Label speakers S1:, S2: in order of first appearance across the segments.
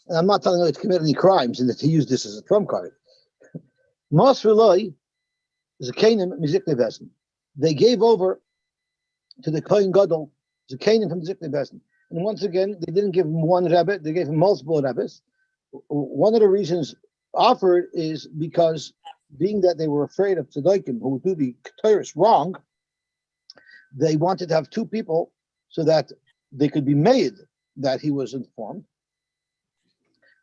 S1: And I'm not telling you to commit any crimes and to use this as a trump card. Mas Reloi Zakanim Mizikne Besin. They gave over to the Kohen Gadol Zakanim from Zikne Besin. And once again, they didn't give him one Rebbe, they gave him multiple Rebbes. One of the reasons offered is because, being that they were afraid of tzaddikim who would do the Torah wrong, they wanted to have two people so that they could be made that he was informed.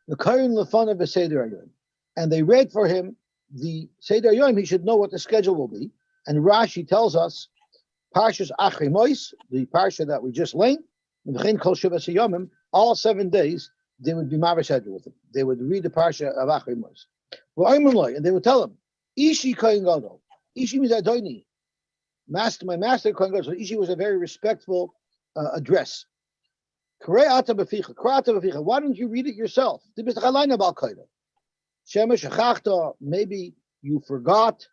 S1: The Kohen Lefanav Seder Yom, and they read for him the Seder Yom. He should know what the schedule will be. And Rashi tells us, Parshas Achrei Mos, the parsha that we just learned, all 7 days they would be Mavashedra with him. They would read the parsha of Achrei Mos. And they would tell him, Ishi Kohen Gadol. Ishi means Adoni. Master, my master Kohen Gadol. So Ishi was a very respectful address. Why don't you read it yourself? Maybe you forgot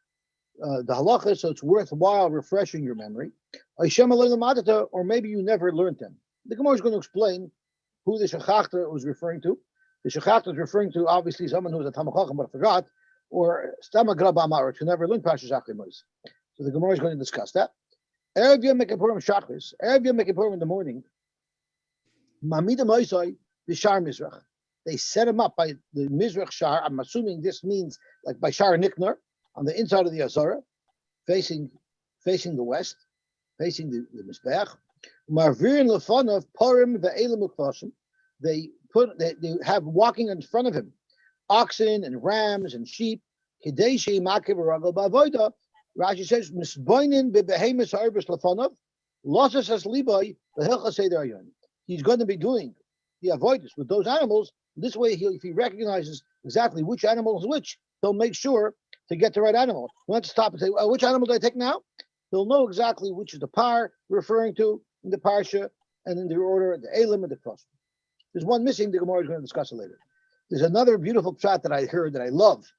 S1: the halacha, so it's worthwhile refreshing your memory. Or maybe you never learned them. The Gemara is going to explain who the shechachta was referring to. The shechachta is referring to obviously someone who was a Talmid Chacham but forgot, or Stama Grab Amaret who never learned Parshas Achrei Mos. So the Gemara is going to discuss that. Erev Yom Kippurim Shachris, Erev Yom Kippurim in the morning. Mamida Moisai Bishar Mizrach. They set him up by the Mizrach Shar. I'm assuming this means like by Shar Nikner on the inside of the Azara, facing the west, facing the Mizbeach. Marvirin Lefanov Purim ve'elim ukvasim. They have walking in front of him oxen and rams and sheep. Kadeshi Makiv Ragal Bavoida. Rashi says Misboinin bebehemis harbis Lefanov. Losses as libai behilcha seder yon. He's going to be doing the avoidance with those animals. This way, if he recognizes exactly which animal is which, he'll make sure to get the right animal. He wants to stop and say, which animal do I take now? He'll know exactly which is the par referring to in the parsha and in the order, the elim and the cross. There's one missing. The Gemara is going to discuss it later. There's another beautiful shot that I heard that I love.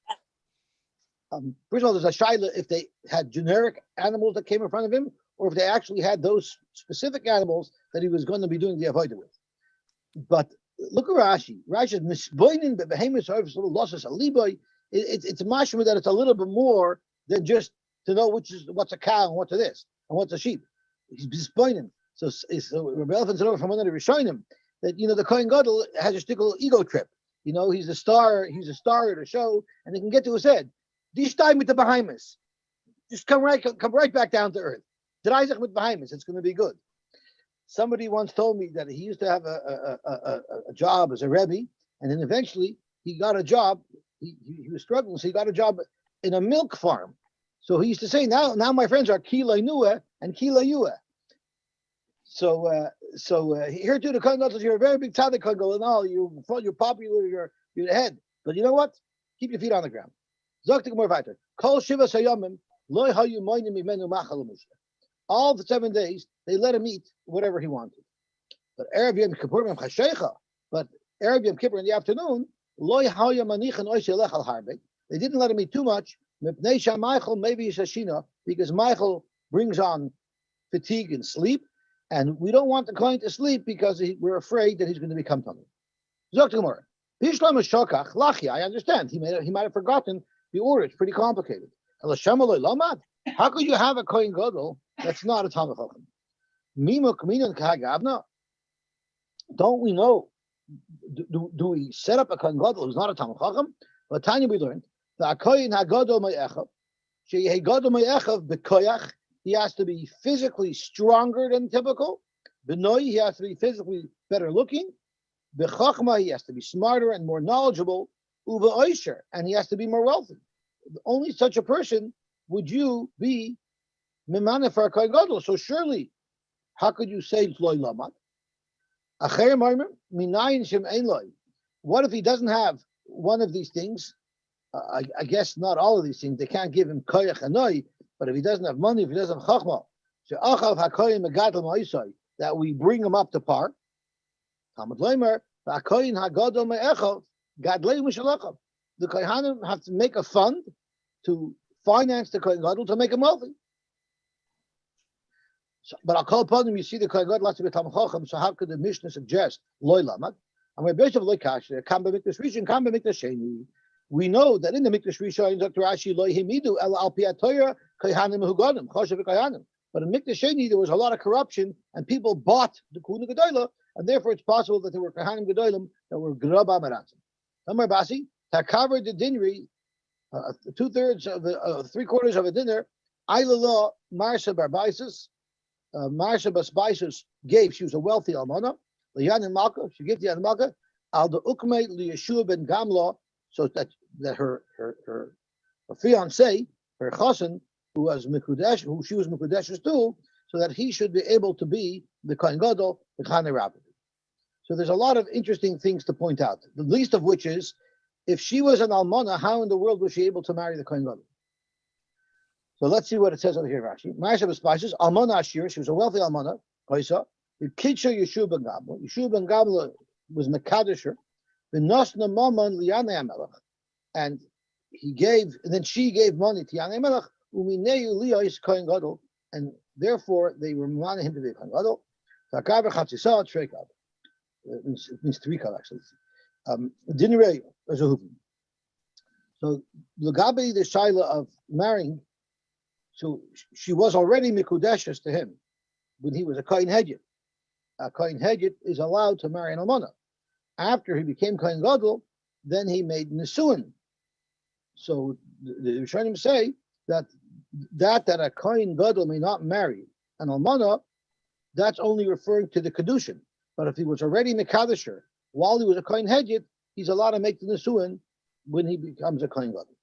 S1: First of all, there's a shaila if they had generic animals that came in front of him, or if they actually had those specific animals that he was going to be doing the avodah with. But look at Rashi. Rashi is misboinin bebehemis harvest little losses aliboy. It's a mashma that it's a little bit more than just to know what's a cow and what's a this and what's a sheep. He's misboinin. So Rabbi Elfan said over from one of the Rishonim that the Kohen Gadol has a stickle ego trip. He's a star. He's a star at a show, and he can get to his head. Dish time with the Bahamas. Just come right back down to earth. D'Isaac with Bahamas. It's going to be good. Somebody once told me that he used to have a job as a Rebbe, and then eventually he got a job. He was struggling, so he got a job in a milk farm. So he used to say, now my friends are Kila Nua and Kila Yua. So here too, the Kohen Gadol, you're a very big tzaddik Kohen Gadol, and all you're popular, you're the head. But you know what? Keep your feet on the ground. Zok more weiter. Kol shiva sayamim loy hayu moinim imenu machal musha. All the 7 days, they let him eat whatever he wanted. But Erev Yom Kippur in the afternoon, they didn't let him eat too much. Maybe he's Shashina, because Michael brings on fatigue and sleep, and we don't want the Kohen to sleep because we're afraid that he's going to become tummy. I understand. He might have forgotten the order. It's pretty complicated. How could you have a Kohen Gadol that's not a Talmid Chacham? Don't we know? Do we set up a Kohen Gadol who's not a Talmid Chacham? But Tanya, we learned that Kohen Hagadol Me'echav, She'yeh Gadol Me'echav B'koyach. He has to be physically stronger than typical. B'noi, he has to be physically better looking. B'chachma, he has to be smarter and more knowledgeable. U'v'oisher, and he has to be more wealthy. Only such a person would you be Mimana for a Kohen Gadol. So surely, how could you say Loy Lamad? What if he doesn't have one of these things? I guess not all of these things. They can't give him koyach hanoi, but if he doesn't have money, if he doesn't have chachma, that we bring him up to par. The Kohanim have to make a fund to finance the Kohen Gadol to make him wealthy. But I'll call upon him. You see, the Kohen Gadol has to be Talmid Chacham. So how could the Mishnah suggest loy lamad? We know that in the Mikdash Rishon, Dr. Rashi, Lo Himidu El Al Pi HaTorah Kohanim Huganim Choshev Kohanim. But in Mikdash Sheni, there was a lot of corruption, and people bought the Kuna Gedolah, and therefore it's possible that there were Kohanim Gedolim that were Graba Maratzim. Amar Basi, Takaver the Dinri, 2/3 of the 3/4 of a dinner, Ailala Marsha Barbaisus, Marsha Basbaisus gave, she was a wealthy almana, Liyan and Malka, she gave the Yan Malka, Al the Ukme Liyeshua ben Gamla, so that her fiance, her chassan, who was Mikudesh, who she was Mikudesh too, so that he should be able to be the Kohen Gadol, the Chane Rabbi. So there's a lot of interesting things to point out. The least of which is, if she was an almana, how in the world was she able to marry the Kohen Gadol? So let's see what it says over here, Rashi. Marsha B'Spices, almana Ashir, she was a wealthy almana, Kaisa, the Kidsha Yeshua ben Gamla. Yeshua ben Gamla was Mekadesher, the Nosna Maman Liyanei HaMelech, and then she gave money to Yanei HaMelech, Umineu Liyos Kohen Gadol, and therefore they were wanting him to be a Kohen Gadol. Takav Chatzisa Treikav. It means 3 kav actually. Dinrei Azahuvim. So Lagabi, the shaila of marrying, so she was already mikudeshes to him when he was a kohen hedjit. A kohen hedjit is allowed to marry an almana. After he became kohen gadol, then he made nisuin. So the Rishonim say that a kohen gadol may not marry an almana, that's only referring to the kedushin. But if he was already mekadesher while he was a kohen hedjit, he's allowed to make the nisuin when he becomes a kohen gadol.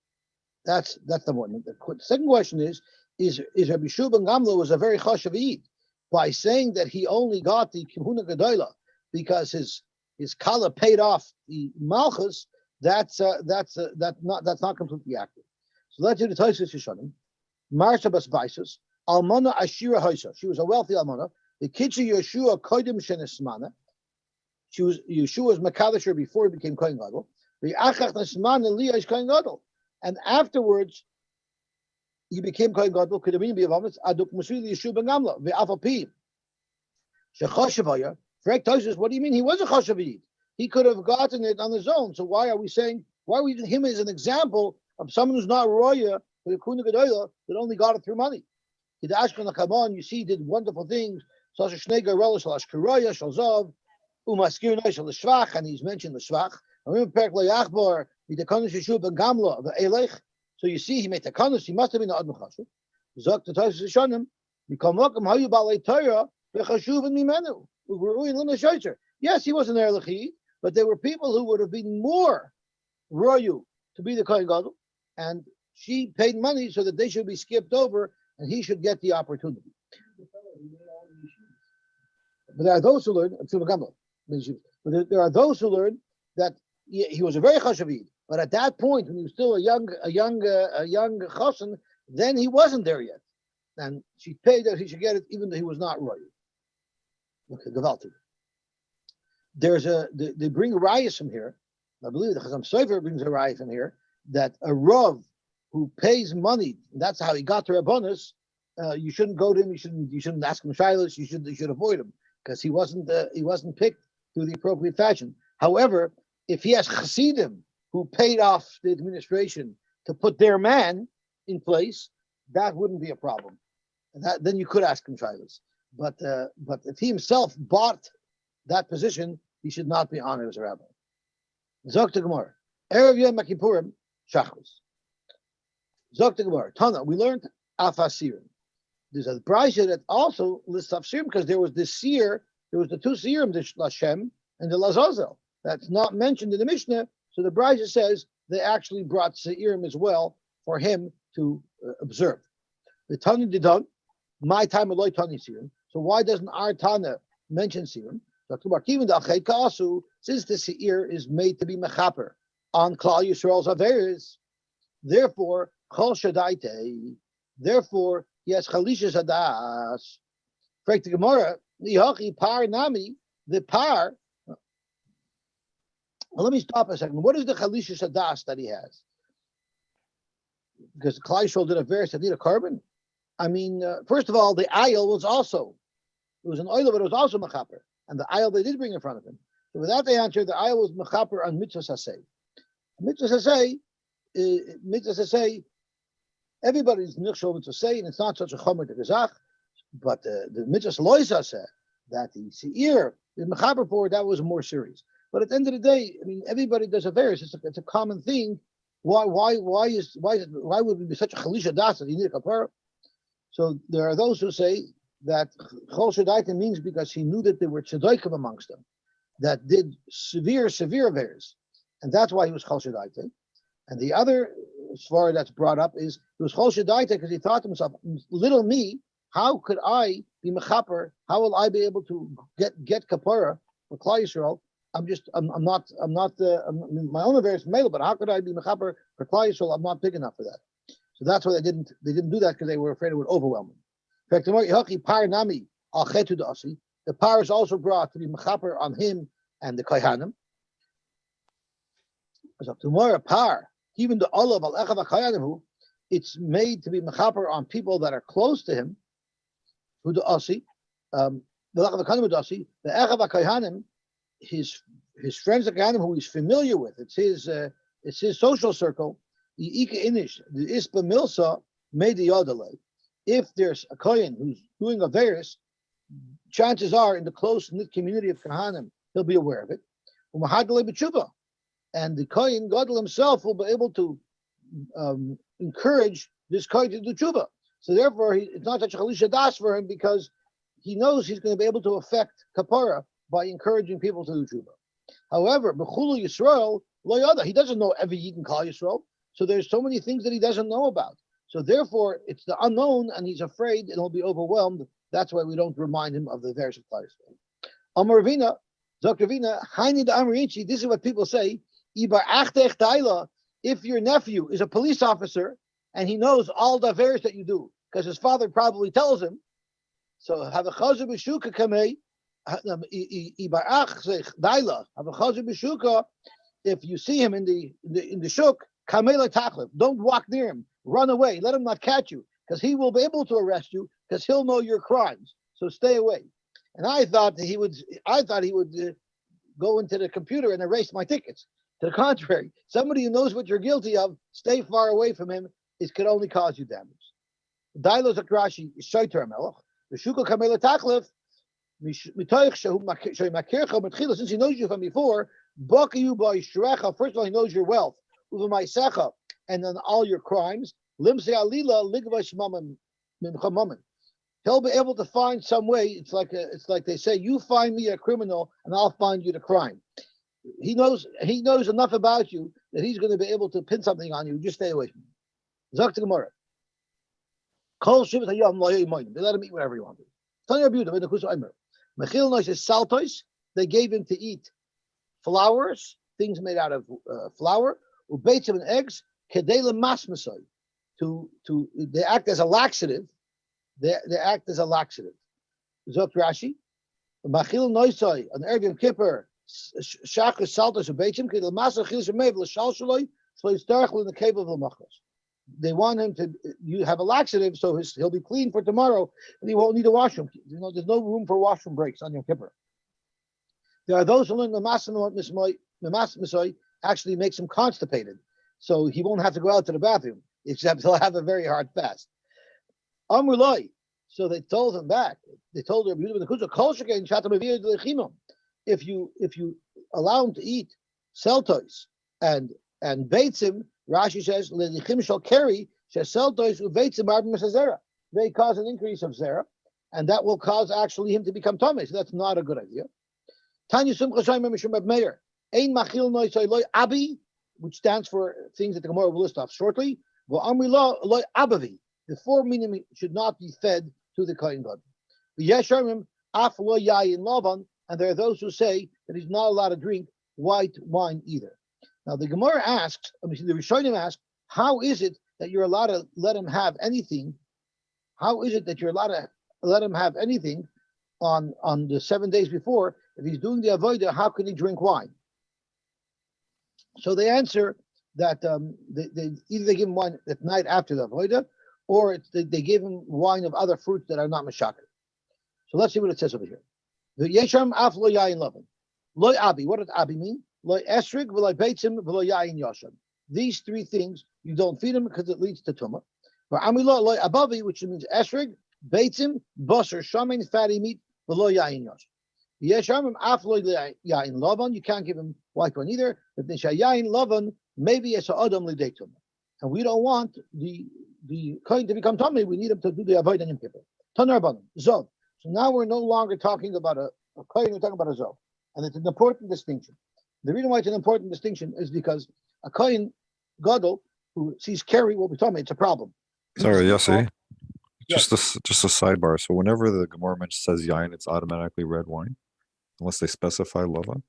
S1: That's the one. The second question is Rabbi Shua ben Gamla was a very chashav Eid by saying that he only got the Kihuna Gedola because his kala paid off the malchus. That's not completely accurate. So let's do the Tosfos Yishanim. Marsha Basbaisus, Almana Ashira Hoisa. She was a wealthy almana. The Kitcha Yeshua Kodim Shenesmana. Yeshua was Makadasher before he became Kohen Gadol. The Achach Nesmana Liya is Kohen Gadol. And afterwards, he became Kohen Gadol. Could have been Biavamis Aduk Musili Yeshua Ben Gamla VeAfapi Shechoshavaya. Frank Tosfos, what do you mean? He was a Choshavid. He could have gotten it on his own. So why are we using him as an example of someone who's not roya for the Kuna Gedola that only got it through money? You see, he did wonderful things. And he's mentioned the Shvach. So you see, he made takanus. He must have been the Adon Chashuv. Zok the Tosfos Yishanim. Yes, he was an Erlechi, but there were people who would have been more royu to be the Kohen Gadol, and she paid money so that they should be skipped over, and he should get the opportunity. But there are those who learn, there are those who learn that he was a very chashavid, but at that point, when he was still a young chassan, then he wasn't there yet, and she paid that he should get it, even though he was not royu. Okay, Gavalti. They bring rayas from here. I believe the Chazam Sofer brings a raya from here that a rav who pays money, that's how he got to Rabbanus. You shouldn't go to him. You shouldn't ask him shilas. You should avoid him because he wasn't picked through the appropriate fashion. However, if he has chassidim who paid off the administration to put their man in place, that wouldn't be a problem. And then you could ask him shilas. But if he himself bought that position, he should not be honored as a rabbi. Zok to Gemara. Erev Yom Kippurim Shachris. Zok to Gemara. Tana, we learned Afasirim. There's a brayso that also lists Afasirim because there was this seer, there was the 2 seerim, the Lashem and the Lazazel. That's not mentioned in the Mishnah. So the brayso says they actually brought seerim as well for him to observe. The Tana Didon, my time Eloi Tani seerim. So why doesn't our Tana mention seerim? Since the seir is made to be mechaper on Klal Yisrael's averes, therefore Chol Shadaite, therefore he has Chalisha Sadas. Frank the Gemara, Nihachi Par Nami, the par. Well, let me stop a second. What is the Chalisha Sadas that he has? Because Klal Yisrael did a verse that need a carbon. I mean, first of all, the ayil was also, it was an oil, but it was also mechaper. And the ayil they did bring in front of him. So without the answer, the ayah was mechaper on mitzvah saseh. Mitzvah saseh, everybody's nichshol mitzvah saseh, and it's not such a chomer to gezach, but the mitzvah loy saseh, that the seir is mechaper for, that was more serious. But at the end of the day, I mean, everybody does a various. It's a common thing. Why would it be such a chalisha das that you need a kapara? So there are those who say that chol shadaita means because he knew that there were tzedaikim amongst them that did severe affairs, and that's why he was chol shadaita. And the other svara that's brought up is he was chol shadaita because he thought to himself, little me, how could I be mechaper? How will I be able to get kapara for Klal Yisrael? I'm my own affairs male, but how could I be mechaper for Klal Yisrael? I'm not big enough for that. So that's why they didn't do that, because they were afraid it would overwhelm them. In fact, the par is also brought to be mechaper on him and the kohanim. So tomorrow par, even the olav al echav kohanim, it's made to be mechaper on people that are close to him, who the asi, the echav kohanim the echav kohanim, his friends the kohanim who he's familiar with. It's his social circle. The ika inish, the ispa milsa made the yodalei. If there's a kohen who's doing a virus, chances are in the close-knit community of Kohanim, he'll be aware of it. And the kohen gadol himself will be able to encourage this kohen to do tshuva. So therefore, it's not such a chalisha das for him, because he knows he's going to be able to affect kapara by encouraging people to do tshuva. However, b'chulu Yisrael lo yada, he doesn't know every yid in Klal Yisrael. So there's so many things that he doesn't know about. So therefore, it's the unknown, and he's afraid, and he'll be overwhelmed. That's why we don't remind him of the various players. Amar Ravina, Dr. Ravina, Haini da Amarichi, this is what people say, if your nephew is a police officer, and he knows all the affairs that you do, because his father probably tells him, so have a chazer b'shuka kamei, if you see him in the shuk, don't walk near him. Run away. Let him not catch you, because he will be able to arrest you, because he'll know your crimes. So stay away. And I thought he would go into the computer and erase my tickets. To the contrary, somebody who knows what you're guilty of, stay far away from him. It could only cause you damage. Dailo Zakrashi Shaitar Melech. The Shuka Kamela Taklif. Since he knows you from before, first of all, he knows your wealth. And then all your crimes, he'll be able to find some way. It's like they say, you find me a criminal and I'll find you the crime. He knows enough about you that he's going to be able to pin something on you. Just stay away from him. Zok to Gemara. They let him eat whatever he wanted. They gave him to eat flowers, things made out of flour, ubeitsim and eggs, kedela masmasai, they act as a laxative. They act as a laxative. Zot Rashi, machil noisai an ergim kippur shachas saltos ubeitsim kedela masachil shemev l'shal shaloi shlo yistarachlu in the cave of the machos. They want him to have a laxative, so he'll be clean for tomorrow, and he won't need a washroom. There's no room for washroom breaks on Yom Kippur. There are those who learn the masmasai actually makes him constipated, so he won't have to go out to the bathroom, except he'll have a very hard fast. Amrulai, so they told him back. They told him, if you allow him to eat seltos and beitzim, Rashi says, "Ledichim shall carry sheseltos uveitzim arbim zera." They cause an increase of zera, and that will cause actually him to become tummy. So that's not a good idea. Tanya Simcha Shayim Mishum Meir Ein Machil Noisai Loi Abi, which stands for things that the Gemara will list off shortly. V'Amri Loi Abavi. The four meaning should not be fed to the Kohen God. V'Yeshamim Af Lo Yayin Lavan, and there are those who say that he's not allowed to drink white wine either. Now the Gemara asks, the Rishonim ask, how is it that you're allowed to let him have anything? How is it that you're allowed to let him have anything on the 7 days before? If he's doing the avodah, how can he drink wine? So they answer that they either give him wine at night after the avodah, or they give him wine of other fruits that are not mashakar. So let's see what it says over here. The Yesham Af Lo Yayin Lavan. Loy abi. What does abi mean? Loy esrig, v'loy beitzim, v'loy yayin yoshan. These three things you don't feed them because it leads to tumah. For amila loy abavi, which means esrig, beitzim, basar, shamin, fatty meat, v'loy yayin yoshan. Yeshamim af loy yayin lavan. You can't give him white wine either. But nishayayin lavan maybe it's a adam lidei tumah. And we don't want the kohen to become tummy. We need him to do the avoid on Yom Kippur. Tanar banim zov. So now we're no longer talking about a kohen. We're talking about a zov. And it's an important distinction. The reason why it's an important distinction is because a kohen gadol who sees Kerry will be telling me it's a problem.
S2: Sorry, Yosy.
S1: Yes.
S2: Just a sidebar. So whenever the Gemara says yain, it's automatically red wine, unless they specify lava.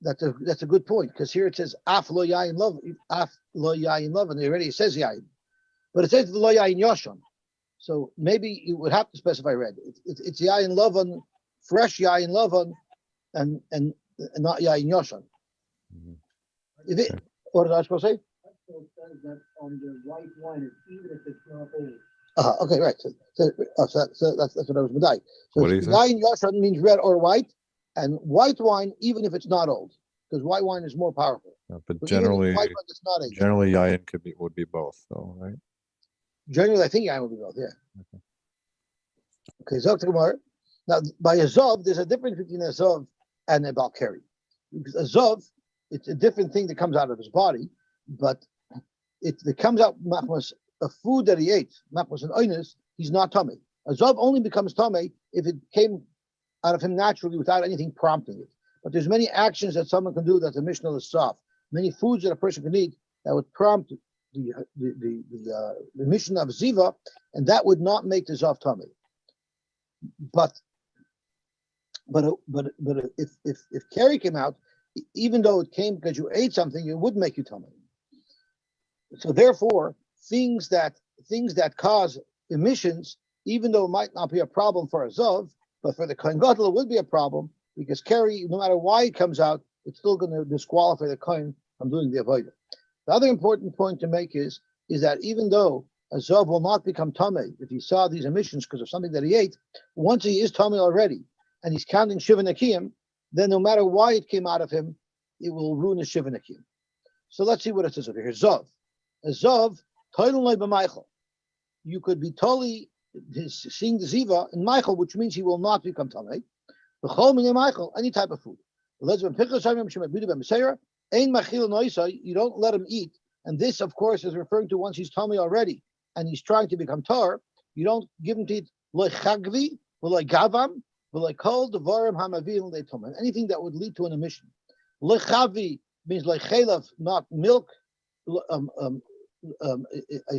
S1: That's a good point, because here it says af lo yain love, and it already says yain, but it says lo yain yoshan. So maybe you would have to specify red. It's yain lavan, fresh yain lavan, and not yain yoshan.
S2: Mm-hmm.
S1: If it, what did I supposed to say?
S3: Also says that on the white wine, even if it's not old.
S1: Okay, right. So that's what I was medai. So
S2: What do you think?
S1: yain yoshan means red or white, and white wine even if it's not old, because white wine is more powerful.
S2: Yeah, but
S1: So
S2: generally,
S1: white wine that's not aged.
S2: generally yain would be both, though, right?
S1: Generally, I think yain will be both. Yeah. Okay, Zog to Gemara. Now, by a zov, there's a difference between a zov and a balkari. Because a zov, it's a different thing that comes out of his body, but it comes out machmas a food that he ate, machmas and oinus, he's not tummy. A zov only becomes tummy if it came out of him naturally without anything prompting it. But there's many actions that someone can do that the Mishnah is soft. Many foods that a person can eat that would prompt the mission of ziva, and that would not make the zov tummy. But if Kerry came out, even though it came because you ate something, it would make you tummy. So therefore, things that cause emissions, even though it might not be a problem for a zov, but for the kohen gadol it would be a problem, because Kerry, no matter why it comes out, it's still going to disqualify the kohen from doing the avodah. The other important point to make is that even though a zov will not become tamei if he saw these emissions because of something that he ate, once he is tamei already and he's counting shiva nekiyim, then no matter why it came out of him, it will ruin his shiva nekiyim. So let's see what it says over here. Zov, a zov, toilun b'Michael. You could be totally seeing the ziva in Michael, which means he will not become tamei. B'chol minei Michael, any type of food. You don't let him eat, and this, of course, is referring to once he's tummy already, and he's trying to become tar. You don't give him to eat loichagvi, gavam, kol devarim hamavim leitomen. Anything that would lead to an emission. Loichavi means loichelav, not milk. I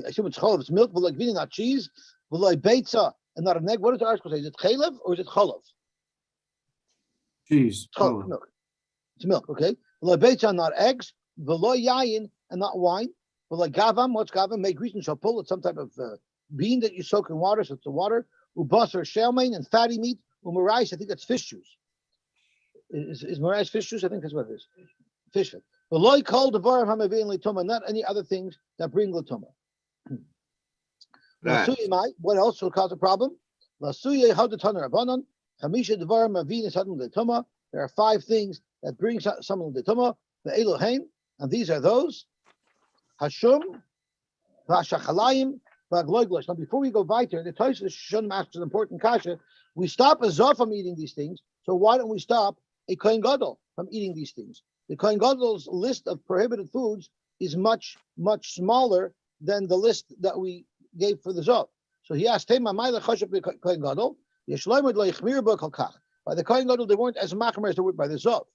S1: assume it's cholav. It's milk, v'loigvini, not cheese. V'loibeitza, and not an egg. What does the article say? Is it chelav or is it cholav?
S3: Cheese.
S1: Cholav, milk. It's milk, okay? V'lo beitzah, not eggs. V'lo yayin, and not wine. V'lo gavam, what's gavam? Make reason shall pull. It's some type of bean that you soak in water, so it's the water. Ubas or shelmain, and fatty meat. Umarais, I think that's fish juice. Is marais fish juice? I think that's what it is. Fish. V'lo kol devarim hamavin l'tuma, not any other things that bring l'tuma. What else will cause a problem? Lasuye how the taner abanon. Hamisha devarim mavin is hadin l'tuma. There are 5 things that bring someone to Tumah, the Elohim, and these are those: Hashum, Vashachalayim, Vagloiglosh. Now, before we go weiter, the Tosfos Shon asks an important kasha. We stop a Zov from eating these things, so why don't we stop a Kohen Gadol from eating these things? The Kohen Gadol's list of prohibited foods is much, much smaller than the list that we gave for the Zov. So he asked him, Kohen Gadol, Yeshloimud lo yichmir bo kol kach. By the Kohen Gadol, they weren't as machmer as they were by the Zov.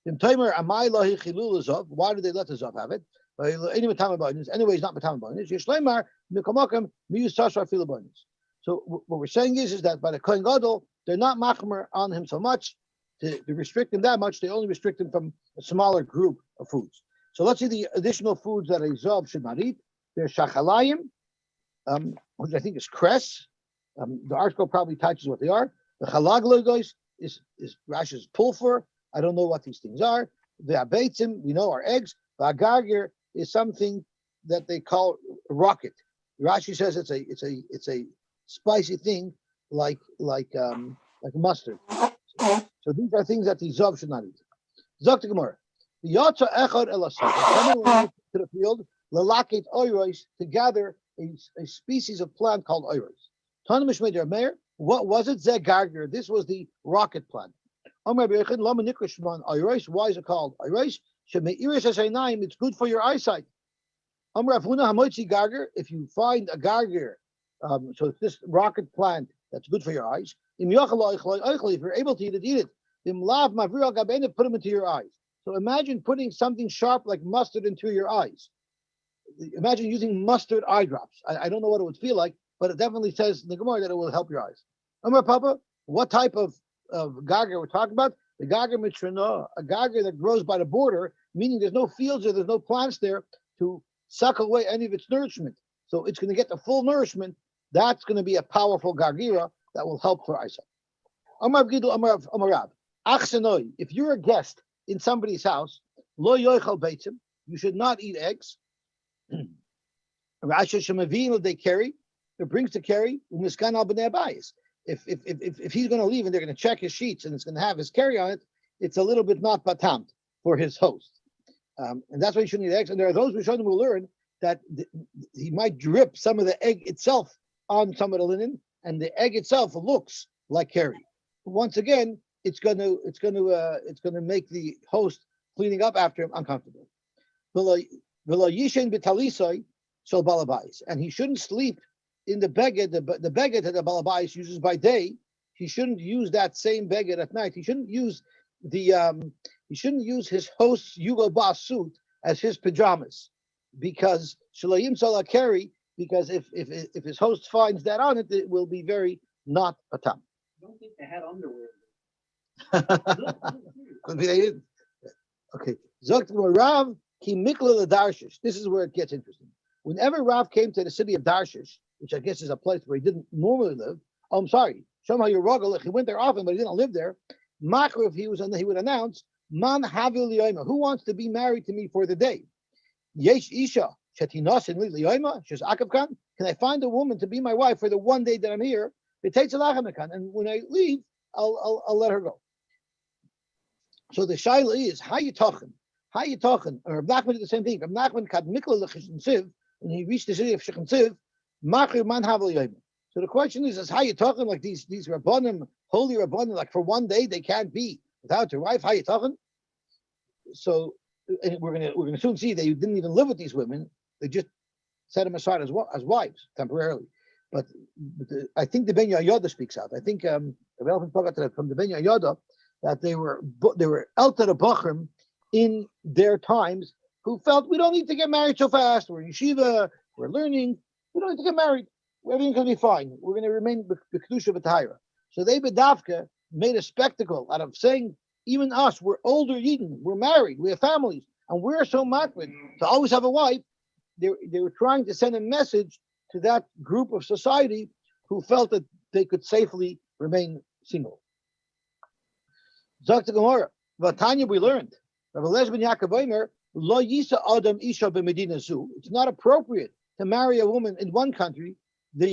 S1: Why did they let the Zov have it? Anyway, he's not Matam Bonis. So what we're saying is that by the Kohen Gadol, they're not machmer on him so much to restrict him that much. They only restrict him from a smaller group of foods. So let's see the additional foods that a Zov should not eat. There's shachalayim, which I think is cress. The article probably touches what they are. The chalaglogois is Rashi's pulver. I don't know what these things are. The abeitzim, we know, are eggs. The agargir is something that they call rocket. Rashi says it's a spicy thing like mustard. So these are things that the Zav should not eat. Zok the Gemara. The Yotza Echad Elasaka. Someone went to the field, Lalakit Oyros, to gather a species of plant called Oyros. Tanamish Medir Meir. What was it? Zegarger. This was the rocket plant. Why is it called Oyros? It's good for your eyesight. If you find a garger, so it's this rocket plant that's good for your eyes. If you're able to eat it. Put them into your eyes. So imagine putting something sharp like mustard into your eyes. Imagine using mustard eye drops. I don't know what it would feel like, but it definitely says in the Gemara that it will help your eyes. Papa, what type of garger we're talking about? The garger mitrana, a garger that grows by the border, meaning there's no fields or there's no plants there to suck away any of its nourishment. So it's going to get the full nourishment. That's going to be a powerful gargira that will help for eyesight. If you're a guest in somebody's house, lo yoichal beitzim, you should not eat eggs. They carry, it brings to carry umiskan al b'nei abayis. If he's going to leave and they're going to check his sheets and it's going to have his carry on it, it's a little bit not batamt for his host. And that's why you shouldn't eat eggs. And there are those Rishonim will learn that he might drip some of the egg itself on some of the linen, and the egg itself looks like carry. Once again, it's going to make the host cleaning up after him uncomfortable. And he shouldn't sleep in the beged, the beged that the balabais uses by day. He shouldn't use that same beged at night. He shouldn't use his host's Yugo Bas suit as his pajamas, because shalayim salah carry. Because if his host finds that on it, it will be very not patam.
S3: I don't think they had underwear.
S1: Could be they didn't. Okay. Rav ki mikla Darshish. This is where it gets interesting. Whenever Rav came to the city of Darshish, which I guess is a place where he didn't normally live. Oh, I'm sorry. Somehow you're ruggle. He went there often, but he didn't live there. Makriv, he would announce, Man havil liyoma. Who wants to be married to me for the day? Yesh isha. Can I find a woman to be my wife for the one day that I'm here? And when I leave, I'll let her go. So the shaila is how you talking? Or Nachman did the same thing. Nachman kad mikla l'chishim when he reached the city of Shechem Siv, machir man havel yom. So the question is how you talking? Like these rabbanim, holy rabbanim, like for one day they can't be without their wife. How you talking? So and we're gonna soon see they didn't even live with these women. They just set them aside as wives temporarily. But I think the Ben Yoda speaks out. I think from the Ben Yoda that they were elter bachrim in their times who felt we don't need to get married so fast. We're in yeshiva, we're learning. We don't need to get married. Everything's going to be fine. We're going to remain b'kedusha v'tahira. So they bedavka made a spectacle out of saying, even us, we're older Yidden, we're married, we have families, and we're so makbid to always have a wife. They were trying to send a message to that group of society who felt that they could safely remain single. Zok Gemara, Vatanya, we learned. It's not appropriate to marry a woman in one country, and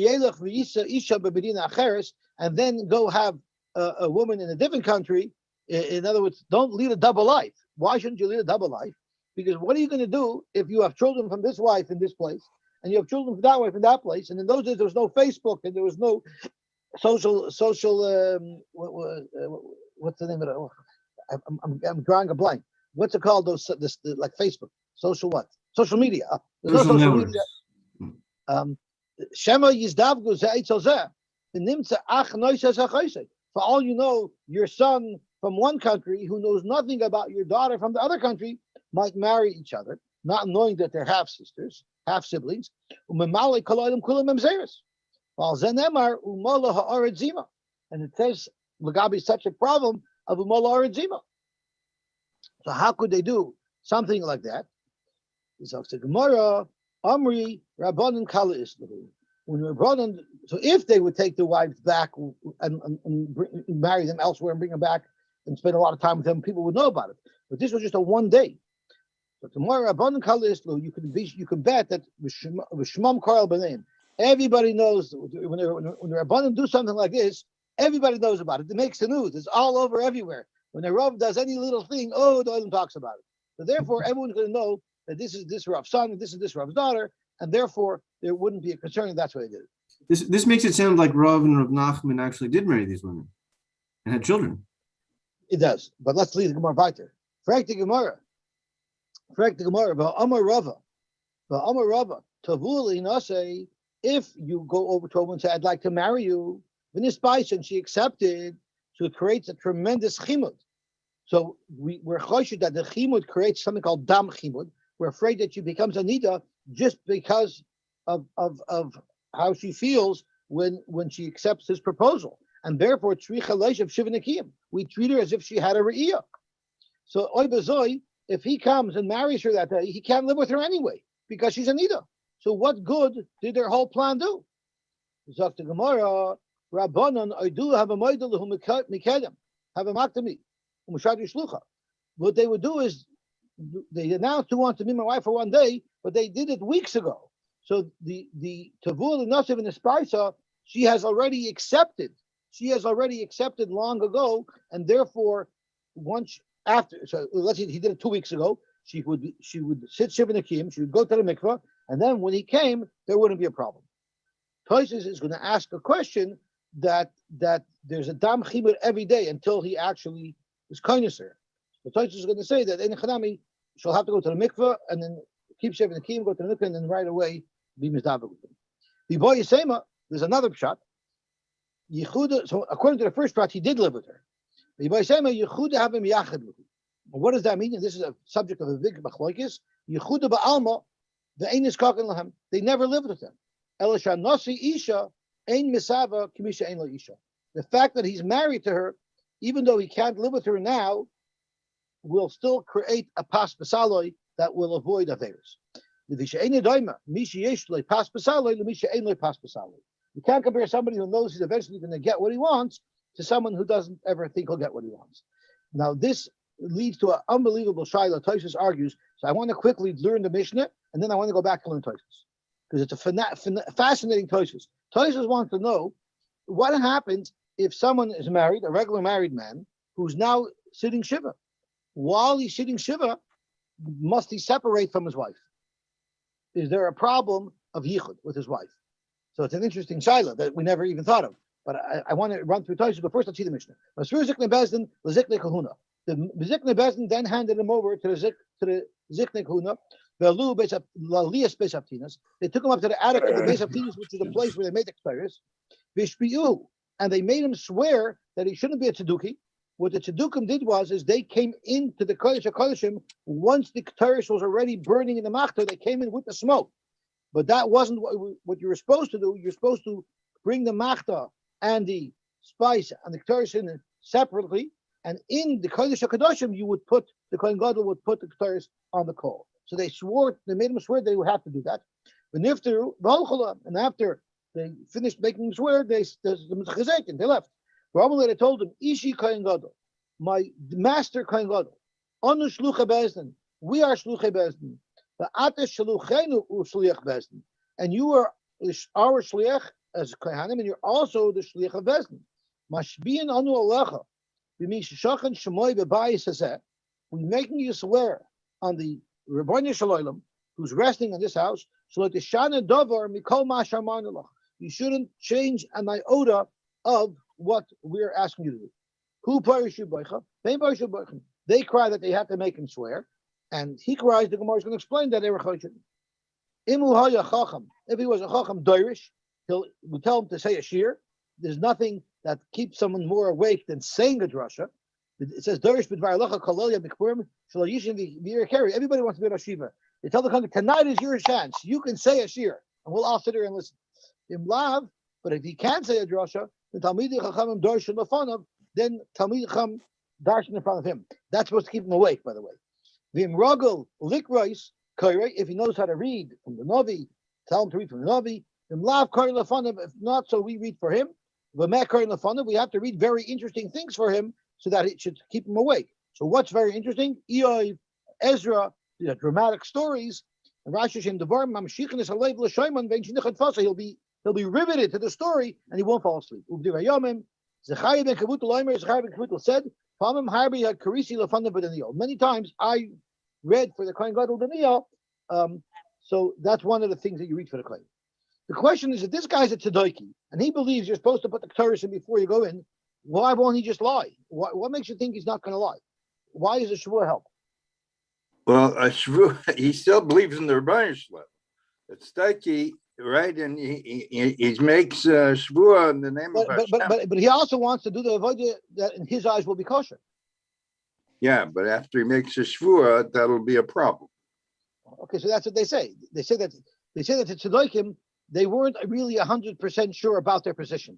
S1: then go have a woman in a different country. In other words, don't lead a double life. Why shouldn't you lead a double life? Because what are you going to do if you have children from this wife in this place, and you have children from that wife in that place? And in those days, there was no Facebook, and there was no social. What's the name of it? I'm drawing a blank. What's it called? Like Facebook, social what? Social media. There's no social media. Shema yizdavgu ze'etzel zeh. For all you know, your son from one country who knows nothing about your daughter from the other country might marry each other, not knowing that they're half sisters, half siblings. And it says Lagabi such a problem of umola ored. So how could they do something like that? So if they would take the wives back and marry them elsewhere and bring them back and spend a lot of time with them, people would know about it. But this was just a one day. So tomorrow, you can bet that everybody knows when the Rabbanim do something like this, Everybody knows about it. It makes the news. It's all over everywhere. When a Rav does any little thing, oh, the Olam talks about it. So therefore, everyone's going to know that this is this Rav's son, and this is this Rav's daughter, and therefore there wouldn't be a concern if that's what they did.
S4: This makes it sound like Rav and Rav Nachman actually did marry these women and had children.
S1: It does. But let's leave the Gemara weiter. Frag the Gemara. Va'amar Rava. Tavuli Nase. If you go over to a woman and say, I'd like to marry you, and she accepted, so it creates a tremendous chimud. So we're choshed that the chimud creates something called dam chimud. We're afraid that she becomes a nida just because of how she feels when she accepts his proposal. And therefore, we treat her as if she had a re'iyah. So oy bezoi, if he comes and marries her that day, he can't live with her anyway because she's a nida. So what good did their whole plan do? Zok the Gemara, Rabbanon, I do have a moidel who mikedem, have a maktami, umshadu shlucha. What they would do is they announced who wants to be my wife for one day, but they did it weeks ago. So the Tavul and Nasiv and the Spaisa, she has already accepted. She has already accepted long ago, and therefore, once after, so let's say he did it 2 weeks ago, she would sit Shiva Nakim, she would go to the mikvah, and then when he came, there wouldn't be a problem. Tosis is going to ask a question that there's a dam chimur every day until he actually is kindness her. The Tosis is going to say that in Chanami, she'll have to go to the mikvah and then keep Shiva Nakim, go to the mikvah, and then right away be mizdavah with him. The boy Yisema, there's another pshat. Yehuda, so according to the first pshat, he did live with her. The boy Yisema, Yehuda have him yachid with him. What does that mean? And this is a subject of a big machlokes. Yehuda ba'alma, the ein is kaken lahem. They never lived with him. Elisha nasi isha ein misava kimisha ein lo isha. The fact that he's married to her, even though he can't live with her now, will still create a pas besaloi that will avoid averos. You can't compare somebody who knows he's eventually going to get what he wants to someone who doesn't ever think he'll get what he wants. Now, this leads to an unbelievable shaila. Tosfos argues. So I want to quickly learn the Mishnah, and then I want to go back and learn Tosfos, because it's a fascinating Tosfos. Tosfos wants to know what happens if someone is married, a regular married man, who's now sitting shiva. While he's sitting shiva, must he separate from his wife? Is there a problem of yichud with his wife? So it's an interesting shaila that we never even thought of. But I want to run through Tosfos, but first let's see the Mishnah. The Zikne Bezdin then handed him over to the Zikne Kahuna, the Lalias Beis Haptinas. They took him up to the attic of the Beis Haptinas, which is the place where they made the Ketores. Vishpiu, and they made him swear that he shouldn't be a Tzeduki. What the Tzedukim did was they came into the Kodesh HaKodeshim once the Ketores was already burning in the Machta. They came in with the smoke. But that wasn't what you were supposed to do. You're supposed to bring the Machta and the spice and the Ketores in separately. And in the Kodesh HaKadoshim, you would put, the Kohen Gadol would put the Ketores on the coal. So they made him swear they would have to do that. And after they finished making him swear, they left. They told him, Ishi Kohen Gadol, my master Kohen Gadol, Anu Shluchei Bezdin, we are Shluchei Bezdin, and you are our Shliach as Kohanim, and you're also the Shliach of Bezdin. Mashbiyan Anu Alecha. We're making you swear on the Rebbeinu Shalom, who's resting in this house, you shouldn't change an iota of what we're asking you to do. They cry that they have to make him swear, and he cries, the Gemara is going to explain that they were choshen. If he was a chacham doirish, we tell him to say a shir. There's nothing that keeps someone more awake than saying a drasha. It says, Dorish b'dvar halacha kol b'kpurim shelo yishin v'yirakeri. Everybody wants to be a shiva. They tell the Kohen, tonight is your chance. You can say a shir, and we'll all sit here and listen. Im lav, but if he can't say a drasha, then Talmidei Chachamim darshan lefanav, then Talmidei Chacham darshan in front of him. That's supposed to keep him awake, by the way. V'im ragel likrois kairei, if he knows how to read from the Navi, tell him to read from the Navi. Im lav kairei lefanav, if not, so we read for him. We have to read very interesting things for him so that it should keep him awake. So what's very interesting? Eoy, Ezra, dramatic stories. And he'll be riveted to the story and he won't fall asleep. Zechariah ben Kavutel Omer, Zechariah ben Kavutel said, "Pamim harbi hakarisi lefanav b'Daniel." Many times I read for the Kohen Gadol Daniel. So that's one of the things that you read for the Kohen. The question is, if this guy's a tzedaki and he believes you're supposed to put the Torah in before you go in, why won't he just lie? What makes you think he's not going to lie? Why is a shvuah help?
S5: Well, a shvu, he still believes in the Rebbeinu Shalom. It's Stucky, right? And he makes shvuah in the name of Hashem.
S1: But he also wants to do the avodah that in his eyes will be kosher.
S5: Yeah, but after he makes a shvuah, that'll be a problem.
S1: Okay, so that's what they say. They say that the tzedaikim, they weren't really 100% sure about their position.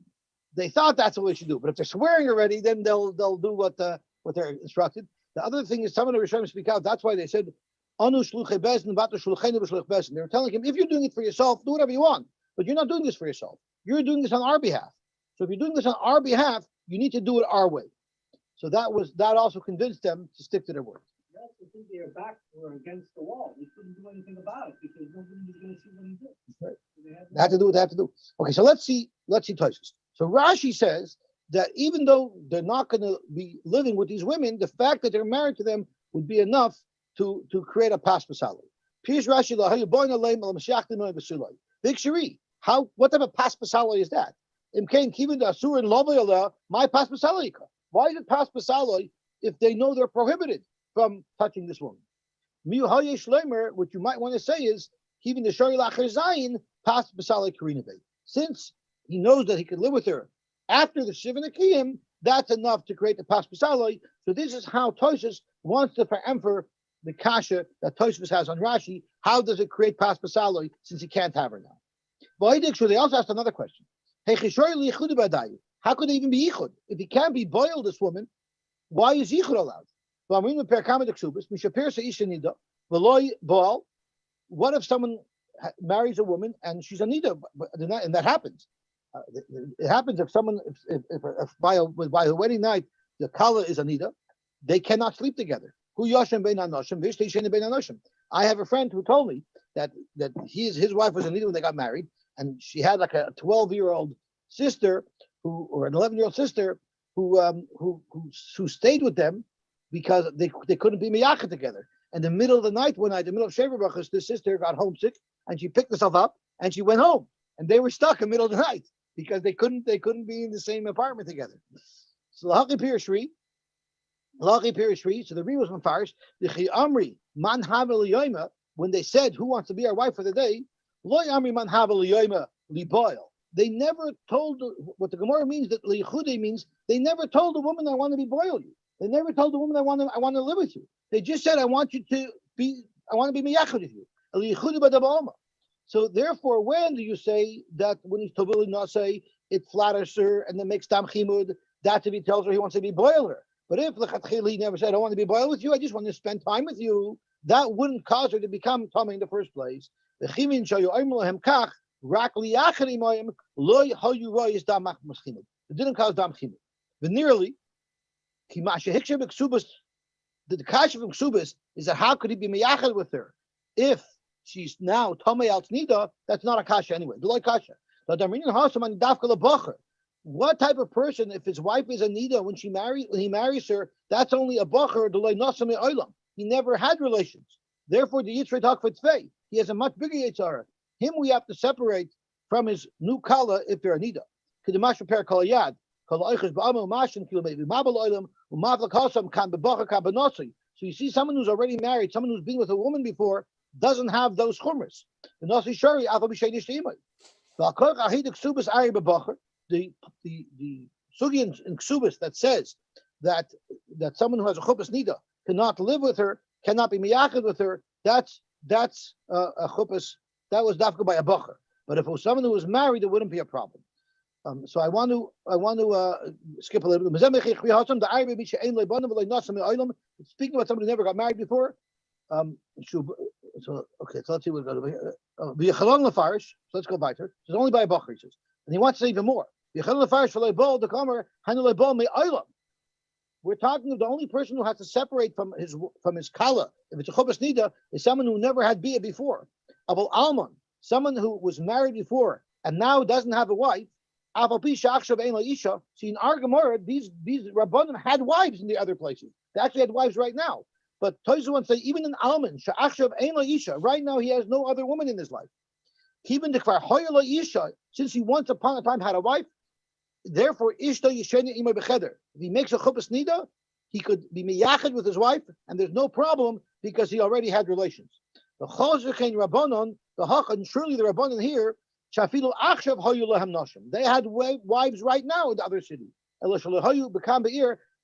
S1: They thought that's what we should do, but if they're swearing already, then they'll do what they're instructed. The other thing is some of the Rishonim speak out. That's why they said, "Anu shluchei bezdin, v'atu shlucheinu b'shluch bezdin." They were telling him, if you're doing it for yourself, do whatever you want, but you're not doing this for yourself. You're doing this on our behalf. So if you're doing this on our behalf, you need to do it our way. So that also convinced them to stick to their word.
S3: I also think their backs were against the wall. They couldn't do anything about it because nobody was going to see what he did.
S1: Right.
S3: So
S1: They have to do what they have to do. Okay, so let's see Tosfos. So Rashi says that even though they're not going to be living with these women, the fact that they're married to them would be enough to create a pas pasali. Piers Rashi Big Shari. What type of pas pasali is that? My pas pasali. Why is it pas pasali if they know they're prohibited from touching this woman? What you might want to say is even the shari lacher zayin pas pasali karinave. Since he knows that he can live with her after the Shivan Akiyim, that's enough to create the pas pasali. So this is how Tosfos wants to emphasize the kasha that Tosfos has on Rashi. How does it create pas pasali since he can't have her now? So they also asked another question. How could they even be yichud? If he can't be boiled, this woman, why is yichud allowed? What if someone marries a woman and she's a nida, and that happens? It happens if by the wedding night the kala is a nida, they cannot sleep together. I have a friend who told me that his wife was a nida when they got married, and she had like a 12-year-old sister or an 11-year-old sister who stayed with them because they couldn't be miyachah together. And the middle of the night, one night, the middle of Shever Brachos, this sister got homesick and she picked herself up and she went home. And they were stuck in the middle of the night because they couldn't be in the same apartment together. So Lahaki Pirishri, so the Ri was Mefarish, the Amri Man Havel Yoima, when they said who wants to be our wife for the day, Loy Amri Man Havel Yoima Liboil. They never told what the Gemara means, that Lichude means they never told the woman I want to be boil you. They never told the woman I want to live with you. They just said I want to be miyachad with you. So therefore, when do you say that when he's tovili not say it flatters her and then makes dam chimud, that's if he tells her he wants to be boil her. But if l'chatchila he never said I want to be boiled with you, I just want to spend time with you, that wouldn't cause her to become tummy in the first place. The chimin shayu oimel lahem kach rak liyachad imoyim loy hayu royis dam chimud. It didn't cause dam chimud. But nearly. The kasha from Ksubas is that how could he be miyachad with her if she's now tomei al tnida? That's not a kasha anyway. The kasha. What type of person, if his wife is a nida when he marries her, that's only a bacher. He never had relations. Therefore, the yitzrei takfetzvei. He has a much bigger yitzara. Him we have to separate from his new kala if they're a nida. Kedemash repair kala yad. So you see someone who's already married, someone who's been with a woman before, doesn't have those chumras. The sugi in Ksubas that says that someone who has a chuppas nida cannot live with her, cannot be miyachid with her, that's a chuppas, that was dafka by a bacher. But if it was someone who was married, it wouldn't be a problem. So I want to skip a little bit. Speaking about somebody who never got married before. So let's see what goes over here. So let's go by her. It's only by a bacher, he says. And he wants to say even more. We're talking of the only person who has to separate from his kala, if it's a chobas nida, is someone who never had bia before. Abul alman, someone who was married before and now doesn't have a wife. See, in our Gemara, these Rabbanim had wives in the other places. They actually had wives right now. But Toyswan say even in Alman, right now he has no other woman in his life. Even since he once upon a time had a wife, therefore Ishta Yisheni Ima Becheder. If he makes a chuppah nida, he could be miyachid with his wife, and there's no problem because he already had relations. The Chazikein Rabbanon, the Hach, and surely the Rabbanon here, Shafilu Achshav Hayu Lahem Nashim. They had wives right now in the other city.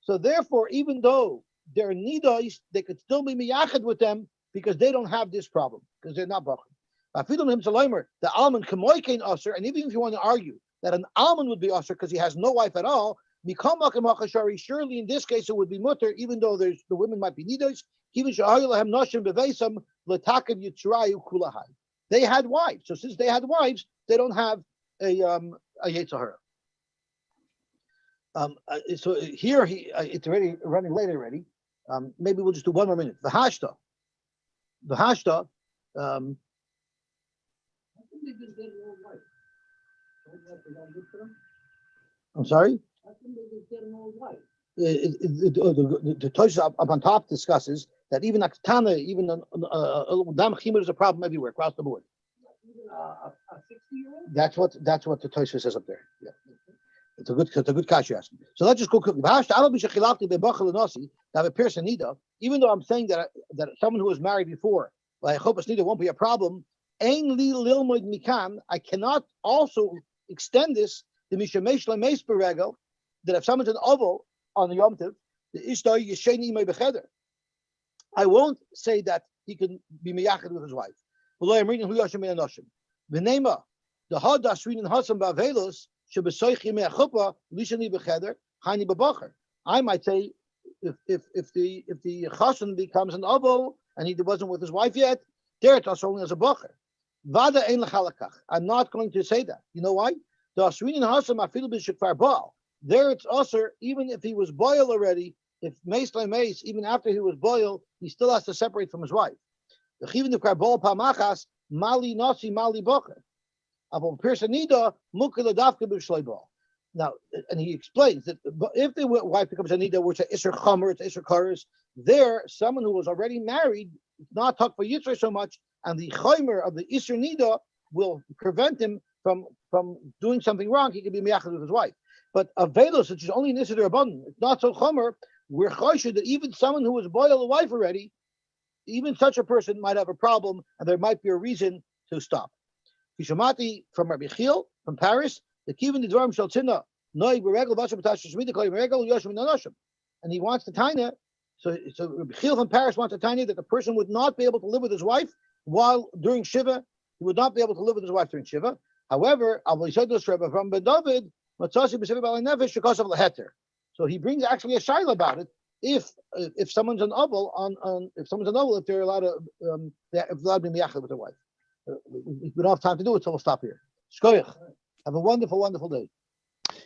S1: So therefore, even though they're nidas, they could still be miyachid with them because they don't have this problem because they're not bachim. The alman kemoikein usher, and even if you want to argue that an alman would be usher because he has no wife at all, surely in this case it would be mutter, even though the women might be nidas. They had wives, so since they had wives, they don't have a Yetzirah. So here it's already running late already. Maybe we'll just do one more minute. The hashta. I'm sorry. The Tosha up on top discusses that even Aktana, even Dam Chimur is a problem everywhere across the board.
S3: A 60-year-old?
S1: That's what the Tosha says up there. Yeah. It's a good kasha asking. So let's just go quickly. Have a person nida, even though I'm saying that someone who was married before, like Chopas nida, won't be a problem. Ein li lilmoid mikan. I cannot also extend this to mishamesh lemeis beregel, that if someone's an oval on the Yom Tov, the ishtar yesheni imay becheder. I won't say that he can be miyachid with his wife. I'm reading hu yashim min anoshim. V'neima the had dasrin and hasam ba'avelos shebesoich yimei chuppah lishani becheder hani bebacher. I might say if the chassan becomes an oval and he wasn't with his wife yet, there it's also only as a bacher. Vada ein lechalakach. I'm not going to say that. You know why? The asrin and hasam afilu b'shekvar baal. There it's usher, even if he was boil already, if mace by mace, even after he was boil, he still has to separate from his wife. The chivin of karbol pamachas, mali nasi, mali bocher. Now, and he explains that if the wife becomes a nida, which is isser chomer, it's isser kares, there, someone who was already married, not talk for yitzur so much, and the chomer of the isser nida will prevent him from doing something wrong. He can be miyachad with his wife. But avelos, which is only an isser derabbanan, it's not so chomer. We're choshed that even someone who was boiled a wife already, even such a person might have a problem, and there might be a reason to stop. Kishamati from Rabbi Chil from Paris, the kivin the dvarim shel tzina noig beregel v'ashem b'tashem shmita kol beregel yoshim nanoshim, and he wants the taina. So Rabbi Chil from Paris wants the taina that the person would not be able to live with his wife while during shiva. He would not be able to live with his wife during shiva. However, from Ben David, so he brings actually a shaila about it. If someone's an oval if they're allowed to be miyachad with their wife. We don't have time to do it, so we'll stop here. Shkoyach. Have a wonderful, wonderful day.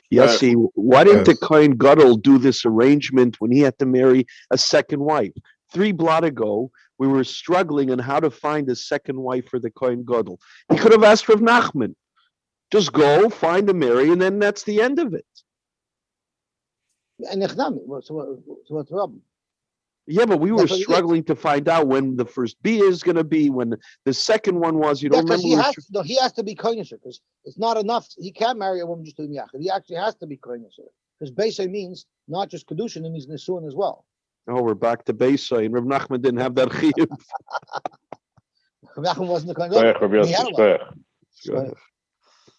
S6: Yosy, why didn't the Kohen Gadol do this arrangement when he had to marry a second wife? 3 blot ago, we were struggling on how to find a second wife for the Kohen Gadol. He could have asked Rav Nachman. Just go, find a marry, and then that's the end of it.
S1: And so what's the problem?
S6: Yeah, but we were struggling to find out when the first B is going to be, when the second one was. You don't remember?
S1: He has to be kohenisher because it's not enough. He can't marry a woman just to be miyachid. He actually has to be kohenisher because Beisay means not just kedushin, it means nisuin as well.
S6: Oh, we're back to Beisay, and Rav Nachman didn't have that chiyuv.
S1: Rav Nachman wasn't the kohen. He had a wife.